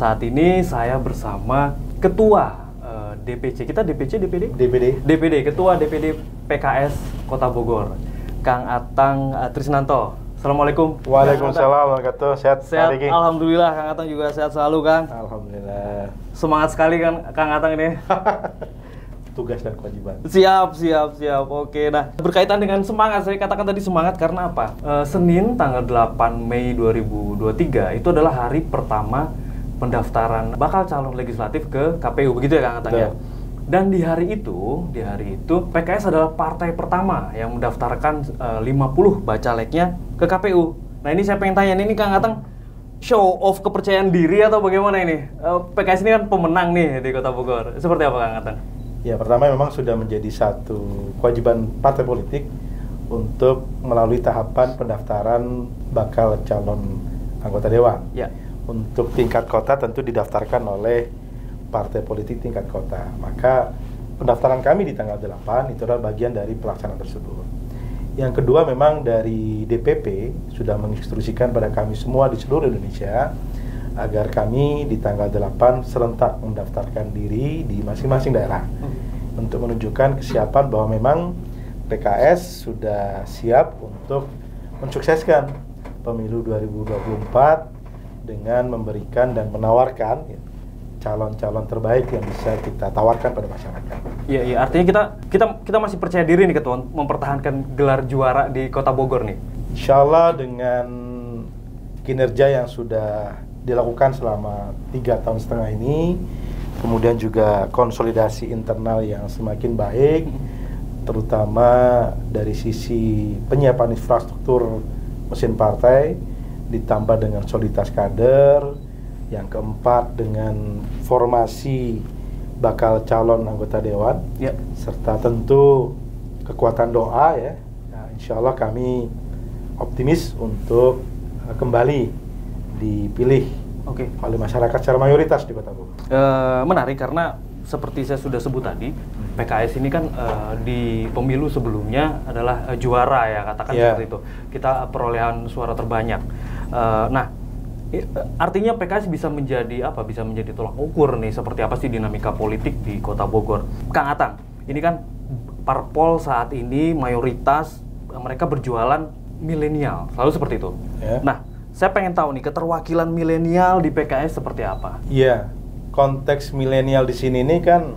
saat ini saya bersama Ketua DPC, kita DPD, Ketua DPD PKS Kota Bogor, Kang Atang Trisnanto. Assalamualaikum. Waalaikumsalam warahmatullahi wabarakatuh. Sehat, alhamdulillah. Kang Atang juga sehat selalu, Kang. Alhamdulillah. Semangat sekali kan Kang Atang ini. Tugas dan kewajiban. Siap. Oke, nah berkaitan dengan semangat, saya katakan tadi semangat karena apa? Senin tanggal 8 Mei 2023 itu adalah hari pertama pendaftaran bakal calon legislatif ke KPU, begitu ya Kang Atang ya? Dan di hari itu PKS adalah partai pertama yang mendaftarkan 50 bacaleknya ke KPU. Nah ini saya pengen tanya, ini Kang Atang show off kepercayaan diri atau bagaimana ini? PKS ini kan pemenang nih di Kota Bogor. Seperti apa Kang Atang? Ya, pertama memang sudah menjadi satu kewajiban partai politik untuk melalui tahapan pendaftaran bakal calon anggota dewan. Ya. Untuk tingkat kota tentu didaftarkan oleh partai politik tingkat kota. Maka pendaftaran kami di tanggal 8 itu adalah bagian dari pelaksanaan tersebut. Yang kedua, memang dari DPP sudah menginstruksikan pada kami semua di seluruh Indonesia agar kami di tanggal 8 serentak mendaftarkan diri di masing-masing daerah untuk menunjukkan kesiapan bahwa memang PKS sudah siap untuk mensukseskan pemilu 2024 dengan memberikan dan menawarkan calon-calon terbaik yang bisa kita tawarkan pada masyarakat. Iya, artinya kita masih percaya diri nih Ketua mempertahankan gelar juara di Kota Bogor nih. Insya Allah dengan kinerja yang sudah dilakukan selama 3,5 tahun ini, kemudian juga konsolidasi internal yang semakin baik, terutama dari sisi penyiapan infrastruktur mesin partai, ditambah dengan soliditas kader. Yang keempat, dengan formasi bakal calon anggota dewan, serta tentu kekuatan doa ya. Nah, insya Allah kami optimis untuk kembali dipilih oleh masyarakat secara mayoritas di Kota Bogor. Menarik karena seperti saya sudah sebut tadi, PKS ini kan di pemilu sebelumnya adalah juara ya, katakan seperti itu. Kita perolehan suara terbanyak. Artinya PKS bisa menjadi apa? Bisa menjadi tolak ukur nih seperti apa sih dinamika politik di Kota Bogor. Kang Atang, ini kan parpol saat ini mayoritas mereka berjualan milenial, selalu seperti itu. Nah, saya pengen tahu nih keterwakilan milenial di PKS seperti apa? Iya, konteks milenial di sini ini kan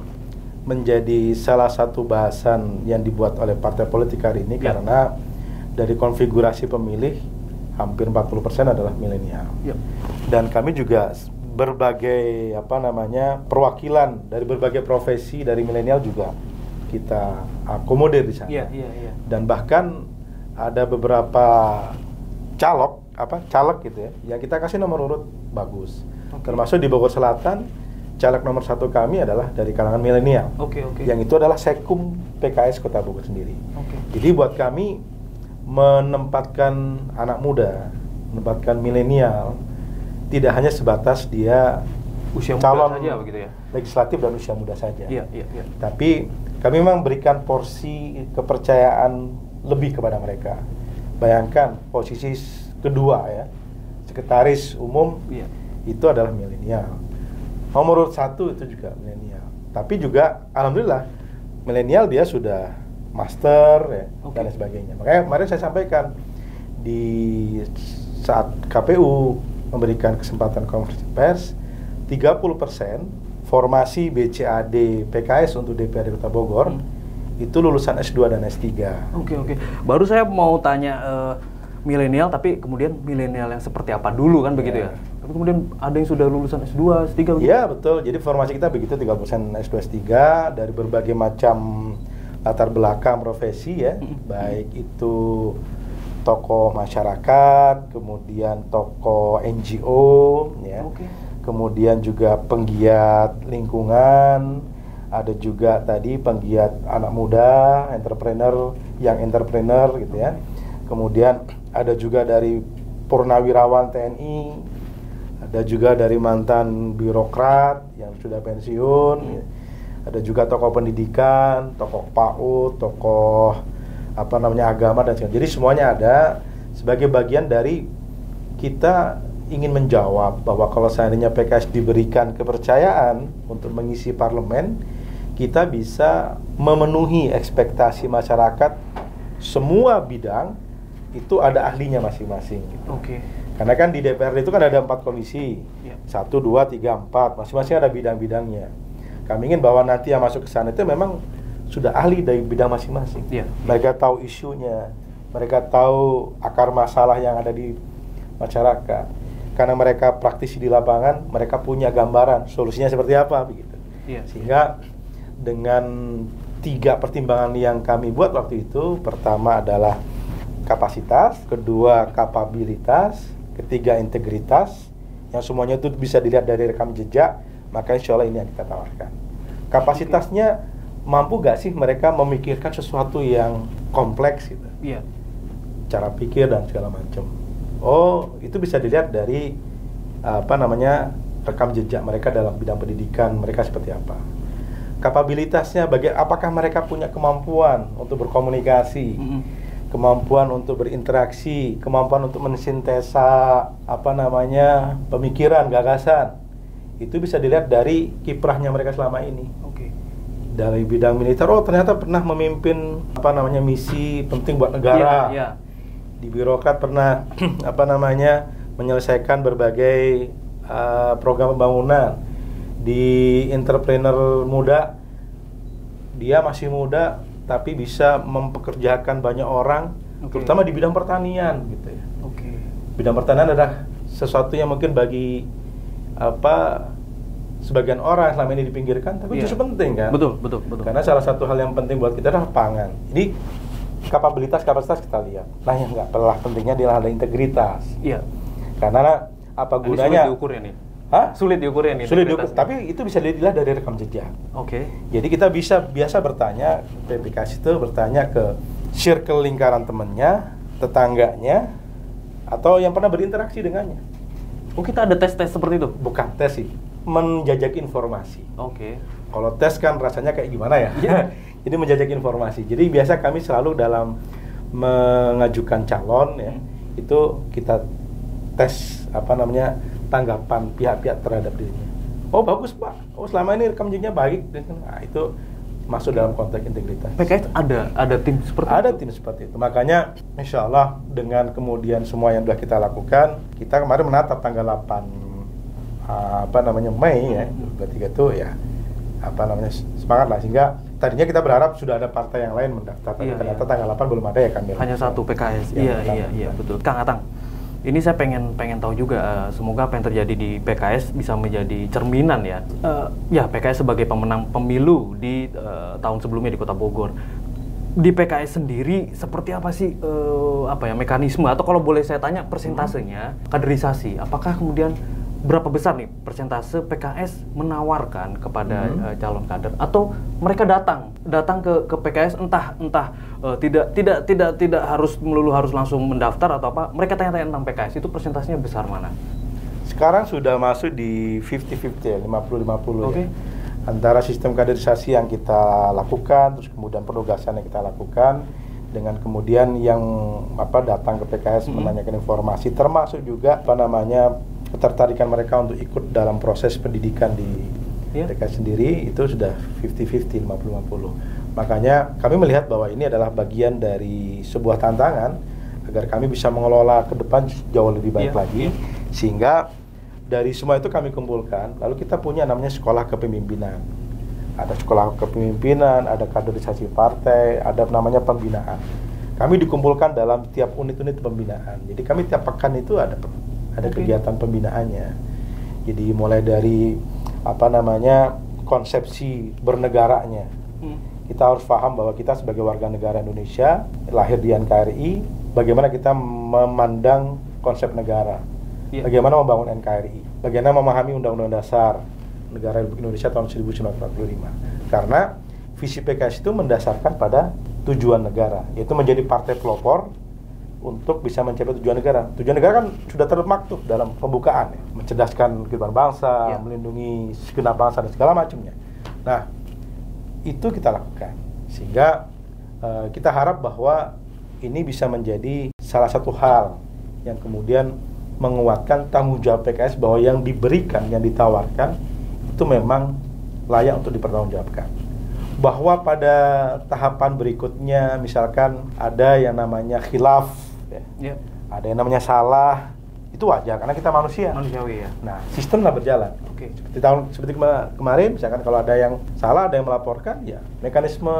menjadi salah satu bahasan yang dibuat oleh partai politik hari ini karena dari konfigurasi pemilih hampir 40% adalah milenial. Dan kami juga berbagai perwakilan dari berbagai profesi dari milenial juga kita akomodir di sana. Dan bahkan ada beberapa caleg gitu ya, yang kita kasih nomor urut bagus. Termasuk di Bogor Selatan, caleg nomor 1 kami adalah dari kalangan milenial. Yang itu adalah Sekum PKS Kota Bogor sendiri. Jadi buat kami menempatkan anak muda, menempatkan milenial, tidak hanya sebatas dia usia calon muda saja begitu ya, legislatif dan usia muda saja. Tapi kami memang berikan porsi kepercayaan lebih kepada mereka. Bayangkan posisi kedua ya, sekretaris umum itu adalah milenial. Nomor 1 itu juga milenial. Tapi juga alhamdulillah milenial dia sudah master ya, dan sebagainya. Makanya kemarin saya sampaikan di saat KPU memberikan kesempatan konferensi pers, 30% formasi BCAD PKS untuk DPRD Kota Bogor itu lulusan S2 dan S3. Baru saya mau tanya milenial, tapi kemudian milenial yang seperti apa dulu kan begitu ya? Tapi kemudian ada yang sudah lulusan S2, S3 begitu? Iya betul, jadi formasi kita begitu 30% S2, S3 dari berbagai macam latar belakang profesi ya, baik itu tokoh masyarakat, kemudian tokoh NGO ya, kemudian juga penggiat lingkungan, ada juga tadi penggiat anak muda, entrepreneur gitu ya. Kemudian ada juga dari purnawirawan TNI, ada juga dari mantan birokrat yang sudah pensiun ya. Ada juga tokoh pendidikan, tokoh PAUD, tokoh agama dan sebagainya. Jadi semuanya ada sebagai bagian dari kita ingin menjawab bahwa kalau seandainya PKS diberikan kepercayaan untuk mengisi parlemen, kita bisa memenuhi ekspektasi masyarakat. Semua bidang itu ada ahlinya masing-masing gitu. Oke. Karena kan di DPRD itu kan ada 4 komisi, Ya. 1, 2, 3, 4, masing-masing ada bidang-bidangnya. Kami ingin bahwa nanti yang masuk ke sana itu memang sudah ahli dari bidang masing-masing. Ya. Mereka tahu isunya, mereka tahu akar masalah yang ada di masyarakat. Karena mereka praktisi di lapangan, mereka punya gambaran solusinya seperti apa begitu. Ya. Sehingga dengan 3 pertimbangan yang kami buat waktu itu, pertama adalah kapasitas, kedua kapabilitas, ketiga integritas, yang semuanya itu bisa dilihat dari rekam jejak, maka insya Allah ini yang kita tawarkan. Kapasitasnya mampu gak sih mereka memikirkan sesuatu yang kompleks gitu, Iya. cara pikir dan segala macam. Oh, itu bisa dilihat dari rekam jejak mereka dalam bidang pendidikan, mereka seperti apa. Kapabilitasnya, apakah mereka punya kemampuan untuk berkomunikasi, kemampuan untuk berinteraksi, kemampuan untuk mensintesa pemikiran, gagasan. Itu bisa dilihat dari kiprahnya mereka selama ini. Oke. Dari bidang militer, oh ternyata pernah memimpin misi penting buat negara. Iya. Di birokrat pernah menyelesaikan berbagai program pembangunan. Di entrepreneur muda, dia masih muda tapi bisa mempekerjakan banyak orang, terutama di bidang pertanian gitu ya. Oke. Bidang pertanian adalah sesuatu yang mungkin bagi sebagian orang selama ini dipinggirkan, tapi justru penting kan? Betul. Karena salah satu hal yang penting buat kita adalah pangan. Jadi kapasitas kita lihat. Nah, yang nggak kalah pentingnya adalah ada integritas. Iya. Karena apa gunanya? Sulit diukur ya nih. Hah? Sulit diukur ya nih. Sulit diukur, tapi itu bisa dilihat dari rekam jejak. Oke. Jadi kita biasa bertanya, PPKS itu bertanya ke circle lingkaran temannya, tetangganya, atau yang pernah berinteraksi dengannya. Oh, kita ada tes-tes seperti itu? Bukan tes sih, menjajaki informasi. Oke. Kalau tes kan rasanya kayak gimana ya? Jadi menjajaki informasi. Jadi biasa kami selalu dalam mengajukan calon ya, itu kita tes tanggapan pihak-pihak terhadap dirinya. Oh bagus Pak, oh selama ini rekam jejaknya baik. Nah, itu masuk dalam konteks integritas. PKS ada tim seperti itu? Ada tim seperti itu. Makanya insya Allah dengan kemudian semua yang sudah kita lakukan, kita kemarin menatap tanggal 8 Mei ya, 23 itu ya semangat lah, sehingga tadinya kita berharap sudah ada partai yang lain mendaftar, tapi ternyata tanggal 8 belum ada ya kan. Hanya satu PKS. Iya, betul. Kang Atang, ini saya pengen tahu juga, semoga apa yang terjadi di PKS bisa menjadi cerminan ya. PKS sebagai pemenang pemilu di tahun sebelumnya di Kota Bogor. Di PKS sendiri seperti apa sih mekanisme, atau kalau boleh saya tanya persentasenya kaderisasi, apakah kemudian berapa besar nih persentase PKS menawarkan kepada calon kader, atau mereka datang ke PKS entah tidak harus langsung mendaftar atau apa, mereka tanya-tanya tentang PKS, itu persentasenya besar mana? Sekarang sudah masuk di 50-50 ya, 50-50 ya. Antara sistem kaderisasi yang kita lakukan, terus kemudian penugasan yang kita lakukan, dengan kemudian yang datang ke PKS menanyakan informasi, termasuk juga ketertarikan mereka untuk ikut dalam proses pendidikan di PKS sendiri, itu sudah 50-50, 50-50. Makanya kami melihat bahwa ini adalah bagian dari sebuah tantangan agar kami bisa mengelola ke depan jauh lebih baik lagi, sehingga dari semua itu kami kumpulkan, lalu kita punya namanya sekolah kepemimpinan. Ada sekolah kepemimpinan, ada kaderisasi partai, ada namanya pembinaan. Kami dikumpulkan dalam tiap unit-unit pembinaan. Jadi kami tiap pekan itu ada kegiatan pembinaannya. Jadi mulai dari konsepsi bernegaranya. Kita harus paham bahwa kita sebagai warga negara Indonesia, lahir di NKRI, bagaimana kita memandang konsep negara, bagaimana membangun NKRI, bagaimana memahami Undang-Undang Dasar Negara Republik Indonesia tahun 1945. Karena visi PKS itu mendasarkan pada tujuan negara, yaitu menjadi partai pelopor untuk bisa mencapai tujuan negara. Tujuan negara kan sudah termaktub dalam pembukaan ya, mencerdaskan kehidupan bangsa, melindungi segenap bangsa dan segala macamnya. Nah, itu kita lakukan, sehingga kita harap bahwa ini bisa menjadi salah satu hal yang kemudian menguatkan tanggung jawab PKS bahwa yang diberikan, yang ditawarkan itu memang layak untuk dipertanggungjawabkan. Bahwa pada tahapan berikutnya misalkan ada yang namanya khilaf, ya. Ada yang namanya salah, itu wajar karena kita manusia. Manusiawi ya. Nah, sistemlah berjalan. Oke. Seperti kemarin, misalkan kalau ada yang salah, ada yang melaporkan, ya mekanisme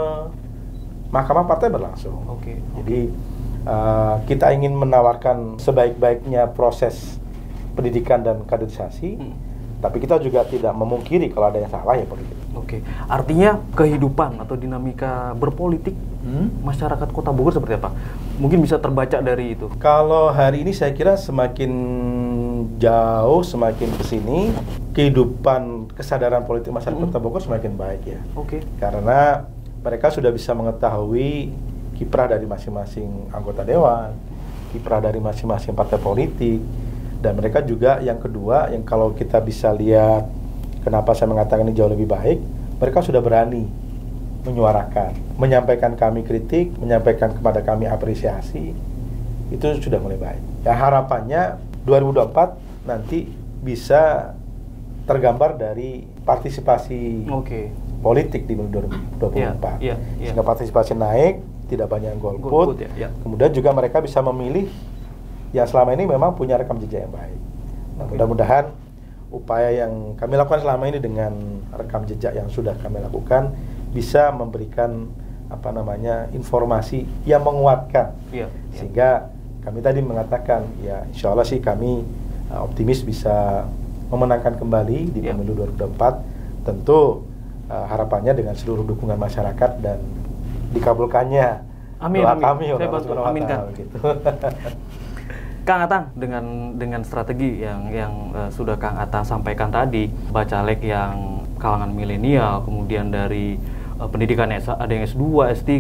mahkamah partai berlangsung. Oke. Jadi kita ingin menawarkan sebaik-baiknya proses pendidikan dan kaderisasi, tapi kita juga tidak memungkiri kalau ada yang salah ya politik. Oke, artinya kehidupan atau dinamika berpolitik masyarakat Kota Bogor seperti apa? Mungkin bisa terbaca dari itu. Kalau hari ini saya kira semakin jauh, semakin kesini, kehidupan kesadaran politik masyarakat Kota Bogor semakin baik ya. Oke. Karena mereka sudah bisa mengetahui kiprah dari masing-masing anggota dewan, kiprah dari masing-masing partai politik, dan mereka juga yang kedua, yang kalau kita bisa lihat kenapa saya mengatakan ini jauh lebih baik, mereka sudah berani menyuarakan, menyampaikan kami kritik, menyampaikan kepada kami apresiasi, itu sudah mulai baik. Ya harapannya 2024 nanti bisa tergambar dari partisipasi politik di 2024. Sehingga partisipasi naik, tidak banyak yang golput, kemudian juga mereka bisa memilih yang selama ini memang punya rekam jejak yang baik. Nah, mudah-mudahan upaya yang kami lakukan selama ini dengan rekam jejak yang sudah kami lakukan bisa memberikan informasi yang menguatkan, sehingga kami tadi mengatakan ya insya Allah sih kami optimis bisa memenangkan kembali di pemilu 2024. Tentu harapannya dengan seluruh dukungan masyarakat dan dikabulkannya doa kami. Saya bantu aminkan. Gitu. Kang Atang dengan strategi yang sudah Kang Atang sampaikan tadi, bacalek yang kalangan milenial, kemudian dari pendidikan ada yang S2, S3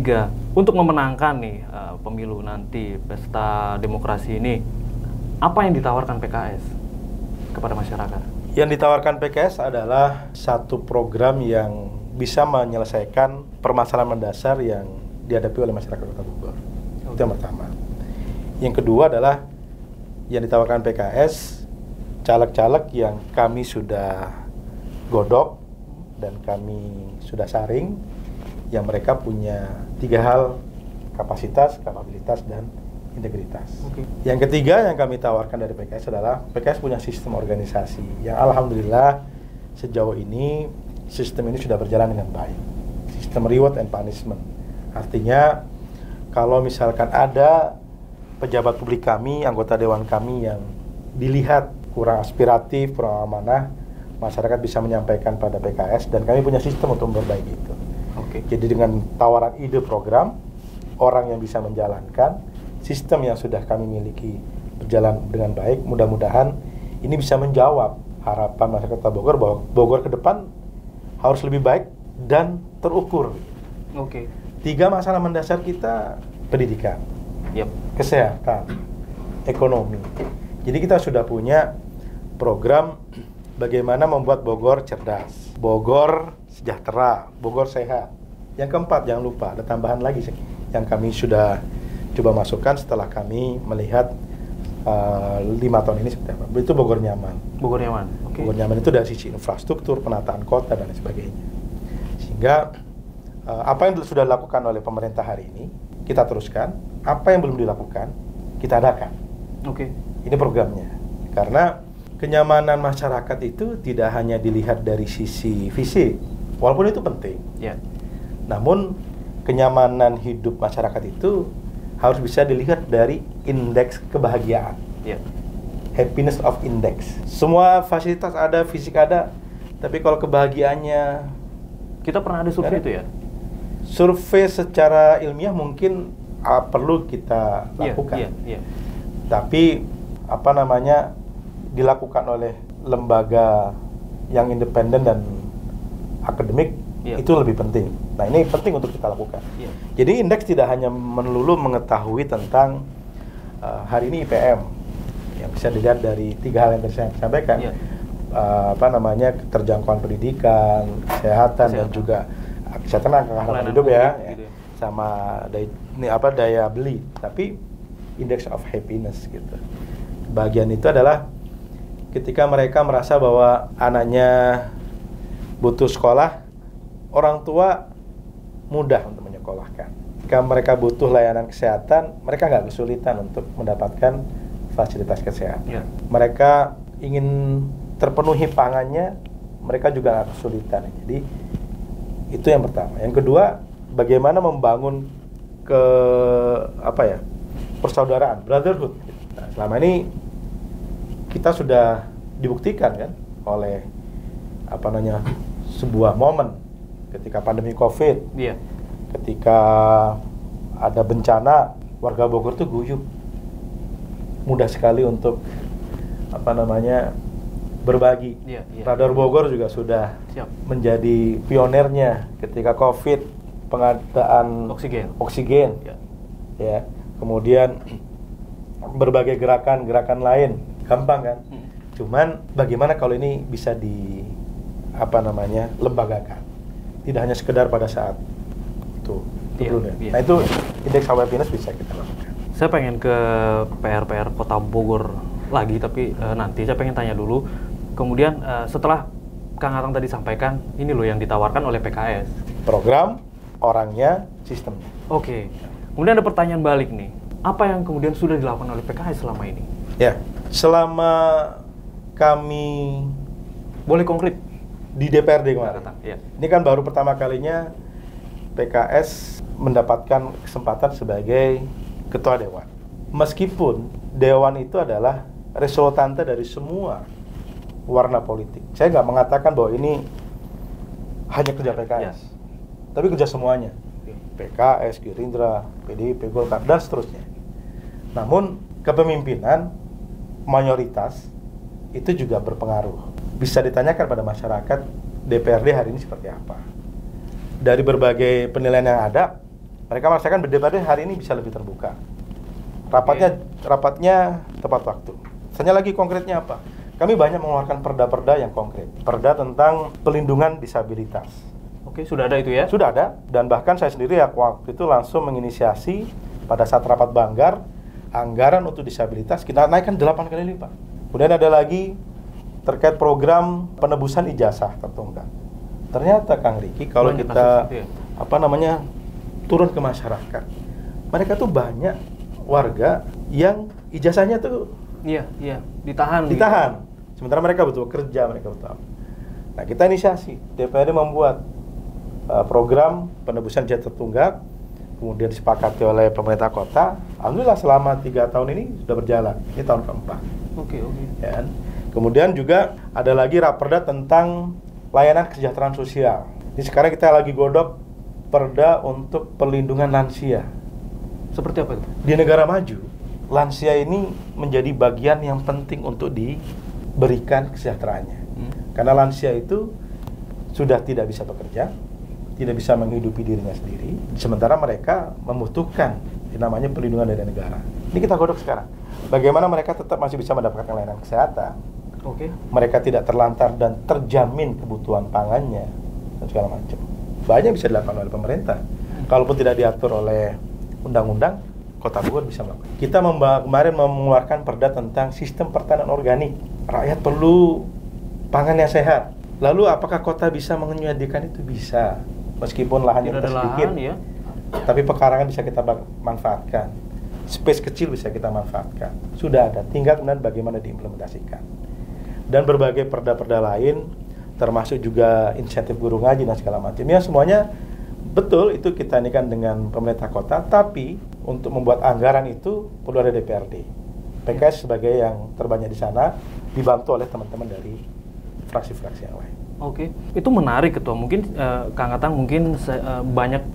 untuk memenangkan nih pemilu nanti, pesta demokrasi ini, apa yang ditawarkan PKS kepada masyarakat? Yang ditawarkan PKS adalah satu program yang bisa menyelesaikan permasalahan mendasar yang dihadapi oleh masyarakat Kota Bogor. Itu yang pertama. Yang kedua adalah yang ditawarkan PKS, caleg-caleg yang kami sudah godok dan kami sudah saring, yang mereka punya 3 hal: kapasitas, kapabilitas, dan integritas. Yang ketiga yang kami tawarkan dari PKS adalah PKS punya sistem organisasi yang alhamdulillah sejauh ini sistem ini sudah berjalan dengan baik. Sistem reward and punishment. Artinya kalau misalkan ada pejabat publik kami, anggota dewan kami yang dilihat kurang aspiratif, kurang amanah, masyarakat bisa menyampaikan pada PKS dan kami punya sistem untuk memperbaiki itu. Jadi dengan tawaran ide program, orang yang bisa menjalankan, sistem yang sudah kami miliki berjalan dengan baik, mudah-mudahan ini bisa menjawab harapan masyarakat Kota Bogor bahwa Bogor ke depan harus lebih baik dan terukur. 3 masalah mendasar kita: pendidikan, kesehatan, ekonomi. Jadi kita sudah punya program bagaimana membuat Bogor cerdas, Bogor sejahtera, Bogor sehat. Yang keempat, jangan lupa ada tambahan lagi yang kami sudah coba masukkan setelah kami melihat 5 tahun ini seperti apa. Itu Bogor nyaman. Bogor nyaman. Bogor nyaman itu dari sisi infrastruktur, penataan kota dan lain sebagainya. Sehingga apa yang sudah dilakukan oleh pemerintah hari ini kita teruskan, apa yang belum dilakukan kita adakan. Ini programnya. Karena kenyamanan masyarakat itu tidak hanya dilihat dari sisi fisik, walaupun itu penting. Namun kenyamanan hidup masyarakat itu harus bisa dilihat dari indeks kebahagiaan. Happiness of index. Semua fasilitas ada, fisik ada, tapi kalau kebahagiaannya, kita pernah ada survei itu ya? Survei secara ilmiah mungkin perlu kita lakukan. Tapi dilakukan oleh lembaga yang independen dan akademik itu lebih penting. Nah, ini penting untuk kita lakukan. Jadi indeks tidak hanya melulu mengetahui tentang hari ini IPM yang bisa dilihat dari 3 hal yang tadi saya sampaikan. Keterjangkauan pendidikan, kesehatan dan juga kesehatan angka harapan hidup sama daya beli, tapi index of happiness gitu. Kebahagiaan itu adalah ketika mereka merasa bahwa anaknya butuh sekolah, orang tua mudah untuk menyekolahkan. Jika mereka butuh layanan kesehatan, mereka nggak kesulitan untuk mendapatkan fasilitas kesehatan. Ya. Mereka ingin terpenuhi pangannya, mereka juga nggak kesulitan. Jadi itu yang pertama. Yang kedua, bagaimana membangun persaudaraan, brotherhood. Nah, selama ini kita sudah dibuktikan kan oleh sebuah momen ketika pandemi COVID, Iya. ketika ada bencana, warga Bogor tuh guyup, mudah sekali untuk berbagi. Iya, iya. Radar Bogor juga sudah Siap. menjadi pionernya ketika COVID, pengadaan oksigen, Ya. ya. Kemudian berbagai gerakan lain, gampang kan? Cuman bagaimana kalau ini bisa lembagakan, tidak hanya sekedar pada saat itu Iya, dulu ya. iya. Nah itu indeks awareness bisa kita lakukan. Saya pengen ke PR Kota Bogor lagi, tapi nanti saya pengen tanya dulu. Kemudian setelah Kang Atang tadi sampaikan, ini loh yang ditawarkan oleh PKS. Program, orangnya, sistemnya. Oke. Kemudian ada pertanyaan balik nih. Apa yang kemudian sudah dilakukan oleh PKS selama ini? Ya, selama kami Boleh konkret? di DPRD kemarin. Ya. Ini kan baru pertama kalinya PKS mendapatkan kesempatan sebagai ketua dewan. Meskipun dewan itu adalah resultante dari semua warna politik. Saya nggak mengatakan bahwa ini hanya kerja PKS, tapi kerja semuanya. PKS, Gerindra, PDIP, Golkar, dan seterusnya. Namun kepemimpinan mayoritas itu juga berpengaruh. Bisa ditanyakan pada masyarakat DPRD hari ini seperti apa. Dari berbagai penilaian yang ada, mereka merasakan DPRD hari ini bisa lebih terbuka. Rapatnya tepat waktu. Misalnya lagi konkretnya apa? Kami banyak mengeluarkan perda-perda yang konkret. Perda tentang pelindungan disabilitas. Oke, sudah ada itu ya? Sudah ada, dan bahkan saya sendiri waktu itu langsung menginisiasi pada saat rapat Banggar, anggaran untuk disabilitas kita naikkan 8 kali lipat. Kemudian ada lagi terkait program penebusan ijazah tertunggak. Ternyata Kang Riki, kalau kita turun ke masyarakat, mereka tuh banyak warga yang ijazahnya tuh ditahan. Gitu. Sementara mereka betul kerja, mereka betul. Nah, kita inisiasi, DPRD membuat program penebusan ijazah tertunggak, kemudian disepakati oleh pemerintah kota. Alhamdulillah selama 3 tahun ini sudah berjalan. Ini tahun keempat. Oke. Ya. Kemudian juga ada lagi raperda tentang layanan kesejahteraan sosial. Jadi sekarang kita lagi godok perda untuk perlindungan lansia. Seperti apa itu? Di negara maju, lansia ini menjadi bagian yang penting untuk diberikan kesejahteraannya. Karena lansia itu sudah tidak bisa bekerja, tidak bisa menghidupi dirinya sendiri, sementara mereka membutuhkan yang namanya perlindungan dari negara. Ini kita godok sekarang. Bagaimana mereka tetap masih bisa mendapatkan layanan kesehatan, mereka tidak terlantar dan terjamin kebutuhan pangannya, dan segala macam. Banyak bisa dilakukan oleh pemerintah. Kalaupun tidak diatur oleh undang-undang, Kota Bogor bisa melakukan. Kita kemarin mengeluarkan perda tentang sistem pertanian organik. Rakyat perlu pangan yang sehat. Lalu apakah kota bisa menyediakan itu? Bisa. Meskipun lahannya sedikit, ya. Tapi pekarangan bisa kita manfaatkan. Space kecil bisa kita manfaatkan. Sudah ada, tinggal kemudian bagaimana diimplementasikan. Dan berbagai perda-perda lain, termasuk juga insentif guru ngaji dan segala macam. Ya semuanya betul itu kita inikan dengan pemerintah kota, tapi untuk membuat anggaran itu perlu ada DPRD. PKS sebagai yang terbanyak di sana, dibantu oleh teman-teman dari fraksi-fraksi yang lain. Oke, itu menarik Ketua. Mungkin Kang Atang mungkin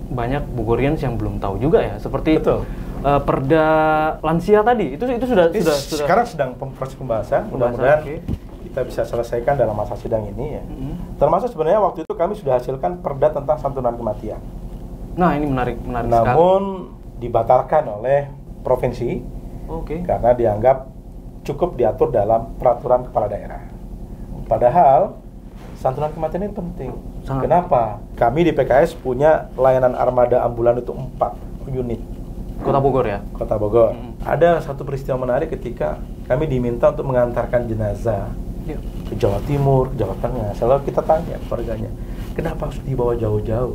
banyak Bogorians yang belum tahu juga ya, seperti perda lansia tadi. Itu sudah sekarang sedang proses pembahasan. Mudah-mudahan kita bisa selesaikan dalam masa sidang ini ya. Termasuk sebenarnya waktu itu kami sudah hasilkan perda tentang santunan kematian. Nah, ini menarik sekali. Namun dibatalkan oleh provinsi. Karena dianggap cukup diatur dalam peraturan kepala daerah. Padahal santunan kematian ini penting. Kenapa? Kami di PKS punya layanan armada ambulan itu 4 unit. Kota Bogor ya? Kota Bogor. Ada satu peristiwa menarik ketika kami diminta untuk mengantarkan jenazah ke Jawa Timur, ke Jawa Tengah. Selalu kita tanya keluarganya, kenapa harus dibawa jauh-jauh?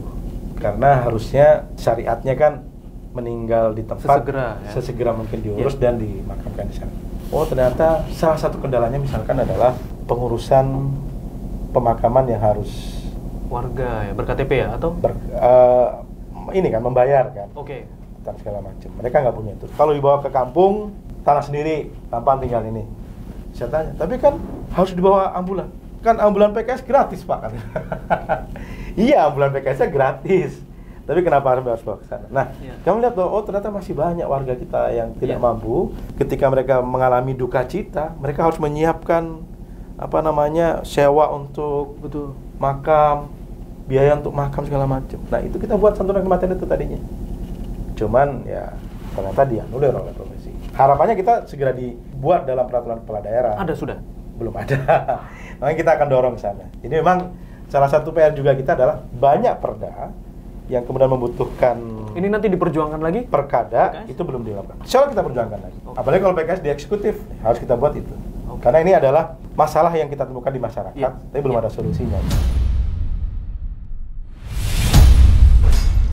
Karena harusnya syariatnya kan meninggal di tempat sesegera mungkin diurus dan dimakamkan di sana. Oh, ternyata salah satu kendalanya misalkan adalah pengurusan pemakaman yang harus warga ya, ber-KTP ya atau ini kan membayar kan. Oke. Dan segala macam. Mereka nggak punya itu. Kalau dibawa ke kampung, tanah sendiri, gampang tinggal ini. Saya tanya, tapi kan harus dibawa ambulan. Kan ambulan PKS gratis, Pak. Iya, ambulan PKS-nya gratis. Tapi kenapa harus bawa ke sana? Nah, kamu lihat bahwa ternyata masih banyak warga kita yang tidak mampu. Ketika mereka mengalami duka cita, mereka harus menyiapkan sewa untuk makam, biaya untuk makam segala macam. Nah, itu kita buat santunan kematian itu tadinya. Cuman ya ternyata dianulir oleh provinsi. Harapannya kita segera dibuat dalam peraturan kepala daerah. Ada sudah? Belum ada. Makanya kita akan dorong ke sana. Jadi memang salah satu PR juga kita adalah banyak perda yang kemudian membutuhkan. Ini nanti diperjuangkan lagi? Perkada PKS? Itu belum dilakukan. Insya Allah kita perjuangkan lagi. Apalagi kalau PKS di eksekutif harus kita buat itu. Karena ini adalah masalah yang kita temukan di masyarakat, tapi belum ada solusinya.